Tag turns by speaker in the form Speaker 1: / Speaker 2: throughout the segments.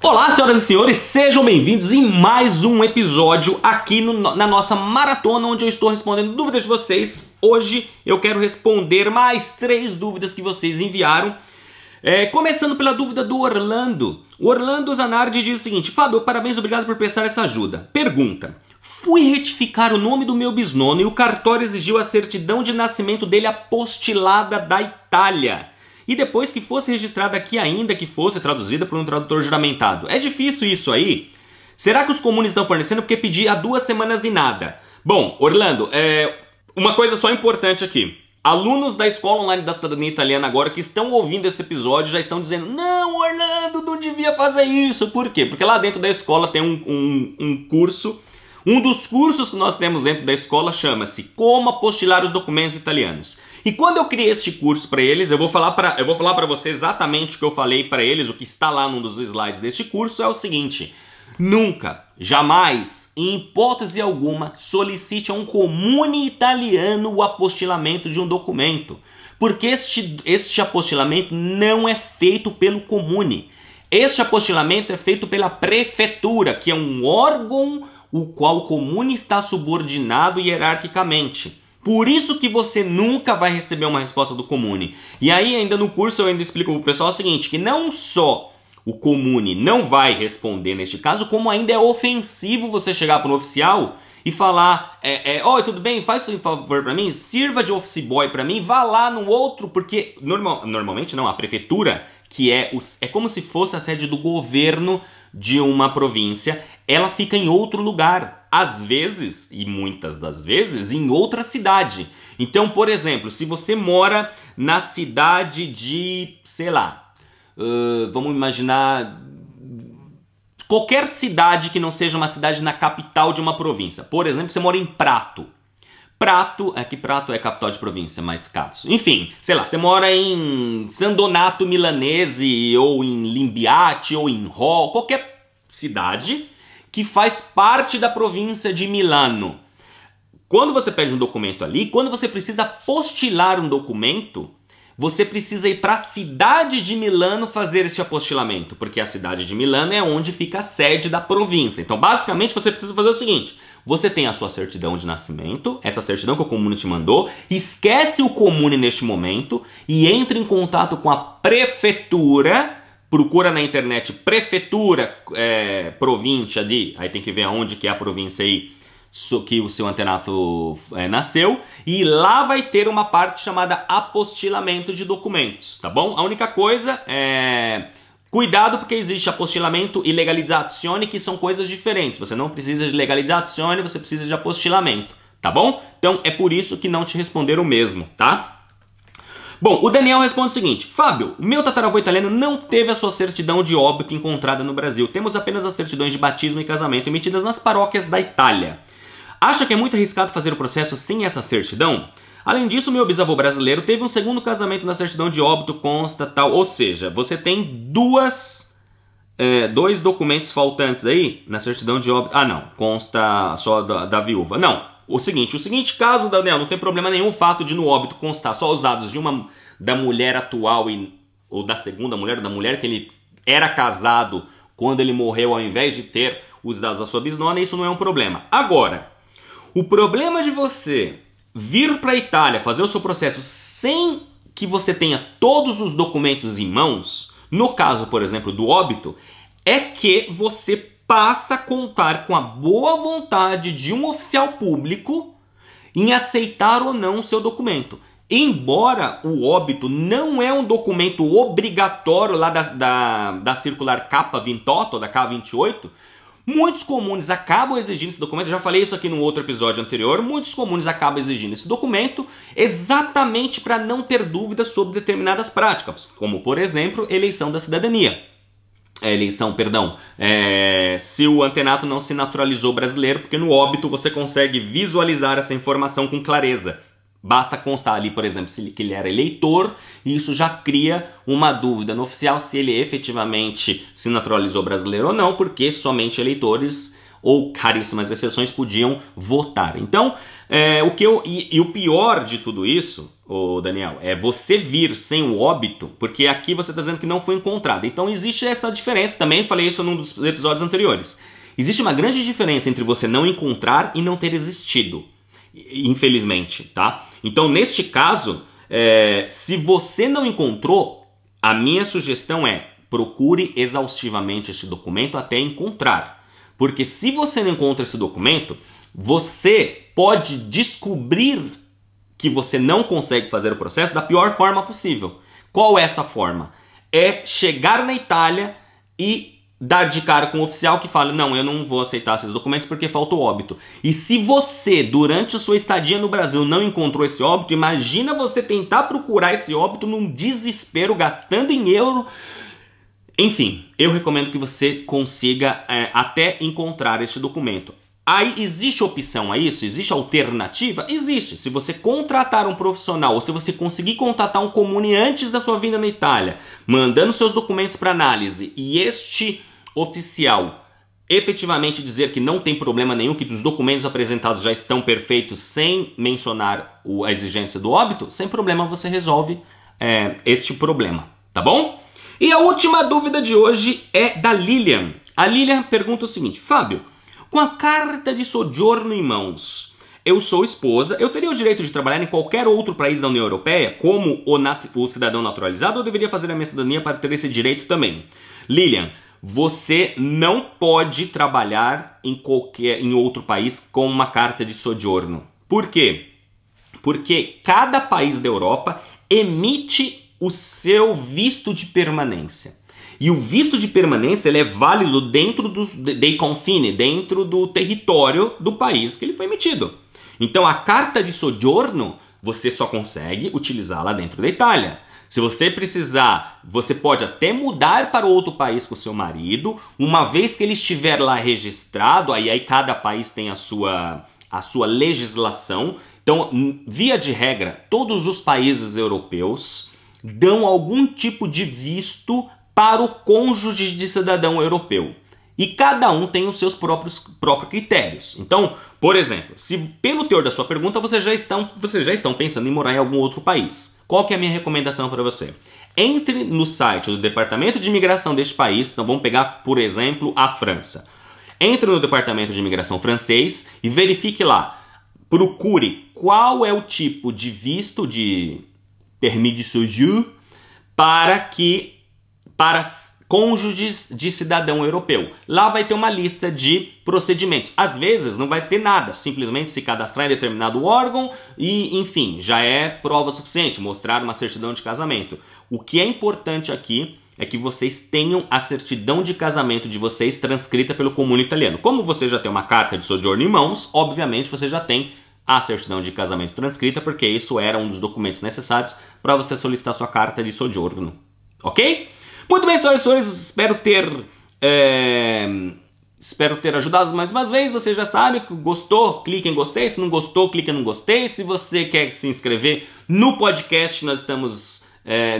Speaker 1: Olá, senhoras e senhores, sejam bem-vindos em mais um episódio aqui na nossa maratona, onde eu estou respondendo dúvidas de vocês. Hoje eu quero responder mais 3 dúvidas que vocês enviaram. Começando pela dúvida do Orlando. O Orlando Zanardi diz o seguinte: Fábio, parabéns, obrigado por prestar essa ajuda. Pergunta: fui retificar o nome do meu bisnono e o cartório exigiu a certidão de nascimento dele apostilada da Itália. E depois que fosse registrada aqui ainda, que fosse traduzida por um tradutor juramentado. É difícil isso aí? Será que os comunes estão fornecendo? Porque pedi há 2 semanas e nada. Bom, Orlando, uma coisa só importante aqui. Alunos da Escola Online da Cidadania Italiana agora que estão ouvindo esse episódio já estão dizendo: não, Orlando, não devia fazer isso. Por quê? Porque lá dentro da escola tem um curso. Um dos cursos que nós temos dentro da escola chama-se Como Apostilar os Documentos Italianos. E quando eu criei este curso para eles, eu vou falar para você exatamente o que eu falei para eles, o que está lá num dos slides deste curso é o seguinte: nunca, jamais, em hipótese alguma, solicite a um comune italiano o apostilamento de um documento, porque este apostilamento não é feito pelo comune. Este apostilamento é feito pela prefeitura, que é um órgão o qual o comune está subordinado hierarquicamente. Por isso que você nunca vai receber uma resposta do comune. E aí ainda no curso eu ainda explico para o pessoal o seguinte, que não só o comune não vai responder neste caso, como ainda é ofensivo você chegar para um oficial e falar: oi, tudo bem? Faz um favor para mim, sirva de office boy para mim, vá lá no outro, porque normalmente não, a prefeitura, que é como se fosse a sede do governo de uma província, ela fica em outro lugar, às vezes, e muitas das vezes, em outra cidade. Então, por exemplo, se você mora na cidade de, sei lá, vamos imaginar qualquer cidade que não seja uma cidade na capital de uma província. Por exemplo, você mora em Prato. Prato é capital de província, mais Cazzo. Enfim, sei lá, você mora em San Donato Milanese, ou em Limbiate, ou em Rho, qualquer cidade que faz parte da província de Milano. Quando você pede um documento ali, quando você precisa apostilar um documento, você precisa ir para a cidade de Milano fazer este apostilamento, porque a cidade de Milano é onde fica a sede da província. Então, basicamente, você precisa fazer o seguinte: você tem a sua certidão de nascimento, essa certidão que o comune te mandou, esquece o comune neste momento e entre em contato com a prefeitura. Procura na internet prefeitura, província de... Aí tem que ver aonde que é a província aí que o seu antenato nasceu. E lá vai ter uma parte chamada apostilamento de documentos, tá bom? A única coisa é... Cuidado, porque existe apostilamento e legalizzazione, que são coisas diferentes. Você não precisa de legalizzazione, você precisa de apostilamento, tá bom? Então é por isso que não te responderam mesmo, tá? Bom, o Daniel responde o seguinte: Fábio, meu tataravô italiano não teve a sua certidão de óbito encontrada no Brasil. Temos apenas as certidões de batismo e casamento emitidas nas paróquias da Itália. Acha que é muito arriscado fazer o processo sem essa certidão? Além disso, meu bisavô brasileiro teve um segundo casamento na certidão de óbito, consta tal. Ou seja, você tem dois documentos faltantes aí na certidão de óbito. Ah, não, consta só da viúva. Não. O seguinte caso, Daniel, não tem problema nenhum o fato de no óbito constar só os dados de da mulher atual ou da segunda mulher, da mulher que ele era casado quando ele morreu, ao invés de ter os dados da sua bisnona, isso não é um problema. Agora, o problema de você vir para a Itália fazer o seu processo sem que você tenha todos os documentos em mãos, no caso, por exemplo, do óbito, é que você passa a contar com a boa vontade de um oficial público em aceitar ou não o seu documento. Embora o óbito não é um documento obrigatório lá da circular K28, da K28, muitos comunes acabam exigindo esse documento. Eu já falei isso aqui no outro episódio anterior. Muitos comunes acabam exigindo esse documento exatamente para não ter dúvidas sobre determinadas práticas, como, por exemplo, eleição da cidadania. Se o antenato não se naturalizou brasileiro, porque no óbito você consegue visualizar essa informação com clareza. Basta constar ali, por exemplo, que ele era eleitor, e isso já cria uma dúvida no oficial se ele efetivamente se naturalizou brasileiro ou não, porque somente eleitores ou caríssimas exceções podiam votar. Então, o pior de tudo isso, ô Daniel, é você vir sem o óbito, porque aqui você está dizendo que não foi encontrado. Então existe essa diferença, também falei isso num dos episódios anteriores. Existe uma grande diferença entre você não encontrar e não ter existido, infelizmente, tá? Então, neste caso, se você não encontrou, a minha sugestão é procure exaustivamente esse documento até encontrar. Porque se você não encontra esse documento, você pode descobrir que você não consegue fazer o processo da pior forma possível. Qual é essa forma? É chegar na Itália e dar de cara com o oficial que fala: não, eu não vou aceitar esses documentos porque falta o óbito. E se você, durante a sua estadia no Brasil, não encontrou esse óbito, imagina você tentar procurar esse óbito num desespero, gastando em euro. Enfim, eu recomendo que você consiga até encontrar este documento. Aí existe opção a isso? Existe alternativa? Existe. Se você contratar um profissional ou se você conseguir contratar um comune antes da sua vinda na Itália, mandando seus documentos para análise, e este oficial efetivamente dizer que não tem problema nenhum, que os documentos apresentados já estão perfeitos sem mencionar a exigência do óbito, sem problema você resolve este problema, tá bom? E a última dúvida de hoje é da Lilian. A Lilian pergunta o seguinte: Fábio, com a carta de soggiorno em mãos, eu sou esposa, eu teria o direito de trabalhar em qualquer outro país da União Europeia como o cidadão naturalizado, ou eu deveria fazer a minha cidadania para ter esse direito também? Lilian, você não pode trabalhar em outro país com uma carta de soggiorno. Por quê? Porque cada país da Europa emite o seu visto de permanência. E o visto de permanência ele é válido dentro dei confine, dentro do território do país que ele foi emitido. Então a carta de soggiorno você só consegue utilizá-la dentro da Itália. Se você precisar, você pode até mudar para outro país com o seu marido, uma vez que ele estiver lá registrado, aí cada país tem a sua legislação. Então, via de regra, todos os países europeus dão algum tipo de visto para o cônjuge de cidadão europeu. E cada um tem os seus próprios critérios. Então, por exemplo, se pelo teor da sua pergunta vocês já estão pensando em morar em algum outro país, qual que é a minha recomendação para você? Entre no site do Departamento de Imigração deste país, então vamos pegar, por exemplo, a França. Entre no Departamento de Imigração francês e verifique lá, procure qual é o tipo de visto de permis de séjour para cônjuges de cidadão europeu. Lá vai ter uma lista de procedimentos. Às vezes não vai ter nada, simplesmente se cadastrar em determinado órgão e, enfim, já é prova suficiente, mostrar uma certidão de casamento. O que é importante aqui é que vocês tenham a certidão de casamento de vocês transcrita pelo comune italiano. Como você já tem uma carta de soggiorno em mãos, obviamente você já tem a certidão de casamento transcrita, porque isso era um dos documentos necessários para você solicitar sua carta de soggiorno. Ok? Muito bem, senhoras e senhores, espero ter ajudado mais uma vez. Você já sabe, gostou, clique em gostei. Se não gostou, clique em não gostei. Se você quer se inscrever no podcast, nós estamos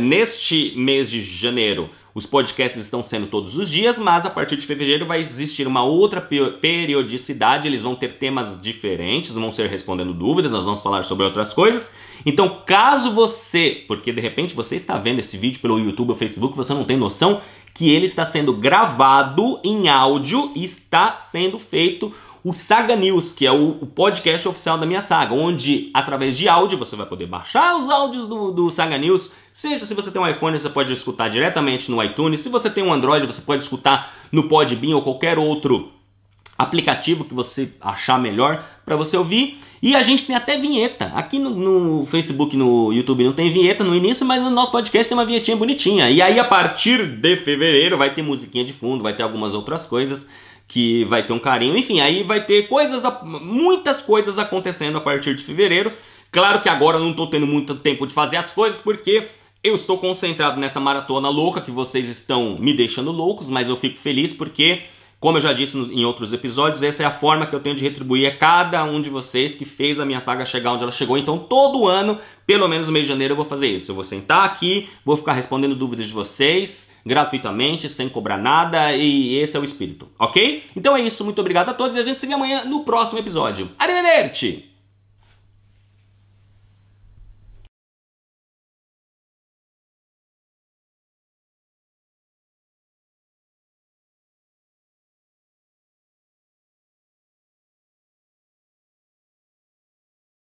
Speaker 1: neste mês de janeiro. Os podcasts estão sendo todos os dias, mas a partir de fevereiro vai existir uma outra periodicidade. Eles vão ter temas diferentes, vão ser respondendo dúvidas, nós vamos falar sobre outras coisas. Então, caso você, porque de repente você está vendo esse vídeo pelo YouTube ou Facebook, você não tem noção que ele está sendo gravado em áudio e está sendo feito o Saga News, que é o podcast oficial da minha saga, onde, através de áudio, você vai poder baixar os áudios do Saga News. Seja se você tem um iPhone, você pode escutar diretamente no iTunes. Se você tem um Android, você pode escutar no Podbean ou qualquer outro aplicativo que você achar melhor para você ouvir. E a gente tem até vinheta. Aqui no Facebook, no YouTube não tem vinheta no início, mas no nosso podcast tem uma vinhetinha bonitinha. E aí, a partir de fevereiro, vai ter musiquinha de fundo, vai ter algumas outras coisas que vai ter um carinho, enfim, aí vai ter muitas coisas acontecendo a partir de fevereiro. Claro que agora eu não estou tendo muito tempo de fazer as coisas, porque eu estou concentrado nessa maratona louca, que vocês estão me deixando loucos, mas eu fico feliz porque Como eu já disse em outros episódios, essa é a forma que eu tenho de retribuir a cada um de vocês que fez a minha saga chegar onde ela chegou. Então todo ano, pelo menos no mês de janeiro, eu vou fazer isso. Eu vou sentar aqui, vou ficar respondendo dúvidas de vocês gratuitamente, sem cobrar nada, e esse é o espírito, ok? Então é isso, muito obrigado a todos e a gente se vê amanhã no próximo episódio. Arrivederci!